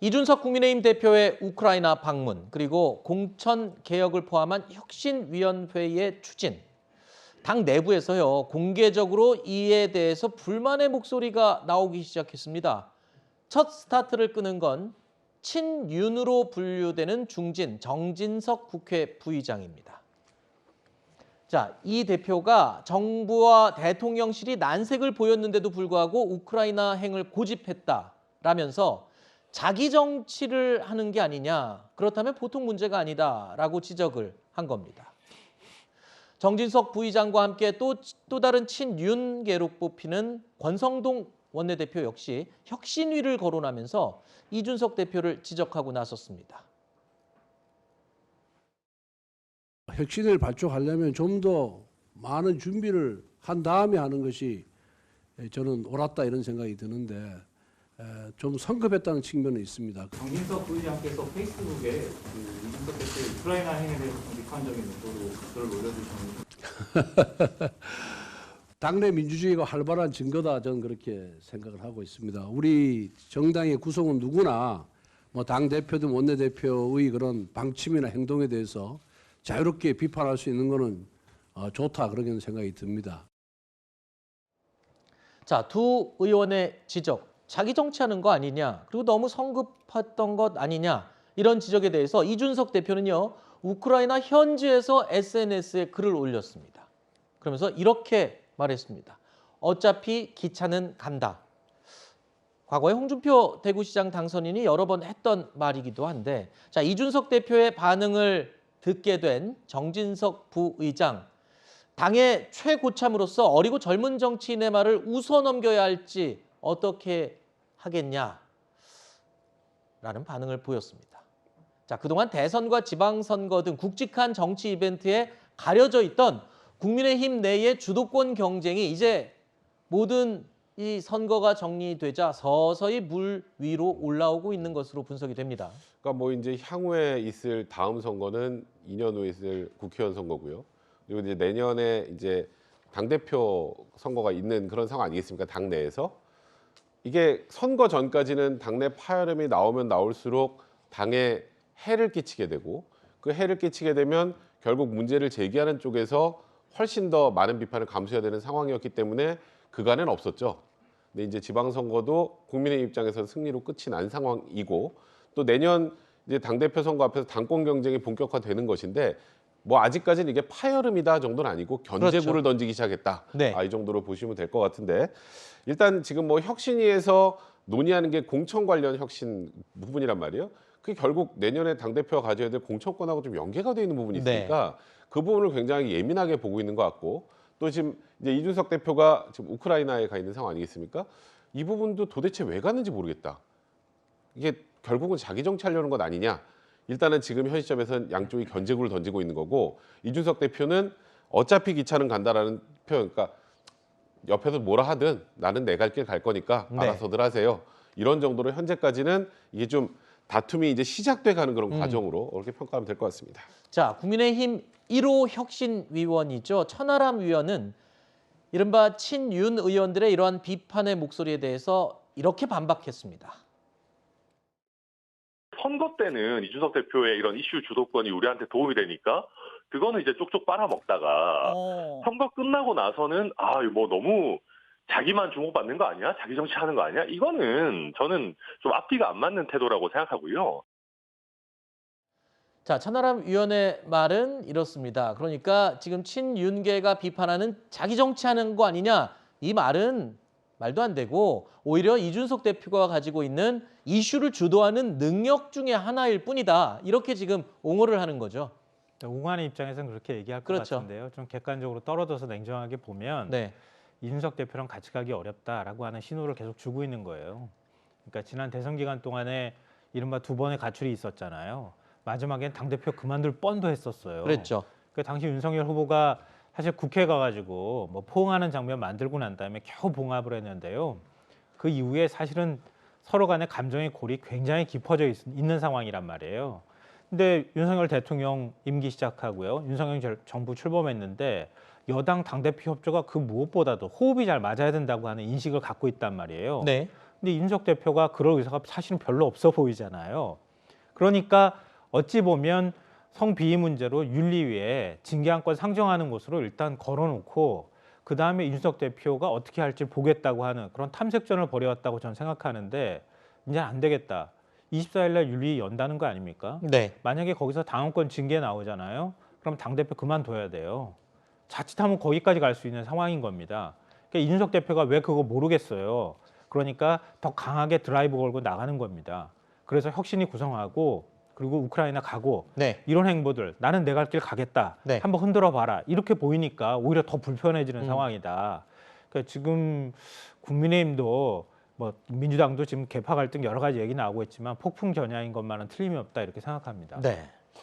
이준석 국민의힘 대표의 우크라이나 방문, 그리고 공천 개혁을 포함한 혁신위원회의 추진. 당 내부에서요, 공개적으로 이에 대해서 불만의 목소리가 나오기 시작했습니다. 첫 스타트를 끄는 건 친윤으로 분류되는 중진 정진석 국회 부의장입니다. 자, 이 대표가 정부와 대통령실이 난색을 보였는데도 불구하고 우크라이나 행을 고집했다라면서 자기 정치를 하는 게 아니냐, 그렇다면 보통 문제가 아니다라고 지적을 한 겁니다. 정진석 부의장과 함께 또 다른 친윤계로 뽑히는 권성동 원내대표 역시 혁신위를 거론하면서 이준석 대표를 지적하고 나섰습니다. 혁신을 발족하려면 좀 더 많은 준비를 한 다음에 하는 것이 저는 옳았다 이런 생각이 드는데 좀 성급했다는 측면은 있습니다. 정진석 부의장께서 페이스북에 이준석 대표의 우크라이나 행위에 대해서 비판적인 글을 올려주셨는데 당내 민주주의가 활발한 증거다 저는 그렇게 생각을 하고 있습니다. 우리 정당의 구성은 누구나 뭐 당 대표든 원내 대표의 그런 방침이나 행동에 대해서 자유롭게 비판할 수 있는 것은 좋다 그런 생각이 듭니다. 자, 두 의원의 지적, 자기 정치하는 거 아니냐, 그리고 너무 성급했던 것 아니냐, 이런 지적에 대해서 이준석 대표는요, 우크라이나 현지에서 SNS에 글을 올렸습니다. 그러면서 이렇게 말했습니다. 어차피 기차는 간다. 과거에 홍준표 대구시장 당선인이 여러 번 했던 말이기도 한데, 자, 이준석 대표의 반응을 듣게 된 정진석 부의장, 당의 최고참으로서 어리고 젊은 정치인의 말을 웃어 넘겨야 할지 어떻게 하겠냐라는 반응을 보였습니다. 자, 그동안 대선과 지방선거 등 굵직한 정치 이벤트에 가려져 있던 국민의힘 내의 주도권 경쟁이 이제 모든 이 선거가 정리되자 서서히 물 위로 올라오고 있는 것으로 분석이 됩니다. 그러니까 뭐 이제 향후에 있을 다음 선거는 2년 후에 있을 국회의원 선거고요. 그리고 이제 내년에 이제 당대표 선거가 있는 그런 상황 아니겠습니까? 당내에서. 이게 선거 전까지는 당내 파열음이 나오면 나올수록 당에 해를 끼치게 되고, 그 해를 끼치게 되면 결국 문제를 제기하는 쪽에서 훨씬 더 많은 비판을 감수해야 되는 상황이었기 때문에 그간은 없었죠. 근데 이제 지방선거도 국민의 입장에서 승리로 끝이 난 상황이고, 또 내년 이제 당대표 선거 앞에서 당권 경쟁이 본격화되는 것인데, 뭐 아직까지는 이게 파열음이다 정도는 아니고 견제구를 그렇죠. 던지기 시작했다. 네. 이 정도로 보시면 될 것 같은데, 일단 지금 뭐 혁신위에서 논의하는 게 공천 관련 혁신 부분이란 말이에요. 그게 결국 내년에 당대표가 가져야 될 공천권하고 좀 연계가 되어 있는 부분이 있으니까 그 부분을 굉장히 예민하게 보고 있는 것 같고, 또 지금 이제 이준석 대표가 지금 우크라이나에 가 있는 상황 아니겠습니까? 이 부분도 도대체 왜 갔는지 모르겠다. 이게 결국은 자기 정치하려는 것 아니냐. 일단은 지금 현 시점에서는 양쪽이 견제구를 던지고 있는 거고, 이준석 대표는 어차피 기차는 간다라는 표현, 그러니까 옆에서 뭐라 하든 나는 내 갈 길 갈 거니까 알아서들 하세요. 이런 정도로 현재까지는 이게 좀 다툼이 이제 시작돼 가는 그런 과정으로 그렇게 평가하면 될 것 같습니다. 자, 국민의힘 1호 혁신위원이죠. 천하람 위원은 이른바 친윤 의원들의 이러한 비판의 목소리에 대해서 이렇게 반박했습니다. 선거 때는 이준석 대표의 이런 이슈 주도권이 우리한테 도움이 되니까 그거는 이제 쪽쪽 빨아먹다가 선거 끝나고 나서는 뭐 너무 자기만 주목받는 거 아니야? 자기 정치하는 거 아니야? 이거는 저는 좀 앞뒤가 안 맞는 태도라고 생각하고요. 자, 천하람 위원의 말은 이렇습니다. 그러니까 지금 친윤계가 비판하는 자기 정치하는 거 아니냐, 이 말은 말도 안 되고 오히려 이준석 대표가 가지고 있는 이슈를 주도하는 능력 중에 하나일 뿐이다. 이렇게 지금 옹호를 하는 거죠. 옹호하는 입장에서는 그렇게 얘기할 것 그렇죠. 같은데요. 좀 객관적으로 떨어져서 냉정하게 보면 네. 이준석 대표랑 같이 가기 어렵다라고 하는 신호를 계속 주고 있는 거예요. 그러니까 지난 대선 기간 동안에 이른바 2번의 가출이 있었잖아요. 마지막엔 당대표 그만둘 뻔도 했었어요. 그랬죠. 그 당시 윤석열 후보가 사실 국회 가가지고 뭐 포옹하는 장면 만들고 난 다음에 겨우 봉합을 했는데요. 그 이후에 사실은 서로 간의 감정의 골이 굉장히 깊어져 있는 상황이란 말이에요. 근데 윤석열 대통령 임기 시작하고요. 윤석열 정부 출범했는데 여당 당대표 협조가 그 무엇보다도 호흡이 잘 맞아야 된다고 하는 인식을 갖고 있단 말이에요. 네. 근데 이준석 대표가 그럴 의사가 사실은 별로 없어 보이잖아요. 그러니까 어찌 보면 성비위 문제로 윤리위에 징계안건 상정하는 것으로 일단 걸어놓고 그 다음에 이준석 대표가 어떻게 할지 보겠다고 하는 그런 탐색전을 벌여왔다고 저는 생각하는데 이제 안 되겠다. 24일 날 윤리위 연다는 거 아닙니까? 네. 만약에 거기서 당원권 징계 나오잖아요. 그럼 당대표 그만둬야 돼요. 자칫하면 거기까지 갈 수 있는 상황인 겁니다. 그러니까 이준석 대표가 왜 그거 모르겠어요. 그러니까 더 강하게 드라이브 걸고 나가는 겁니다. 그래서 혁신이 구성하고 그리고 우크라이나 가고 네. 이런 행보들 나는 내 갈 길 가겠다. 네. 한번 흔들어 봐라. 이렇게 보이니까 오히려 더 불편해지는 상황이다. 그러니까 지금 국민의힘도 뭐 민주당도 지금 개파 갈등 여러 가지 얘기 나오고 있지만 폭풍 전야인 것만은 틀림이 없다 이렇게 생각합니다. 네.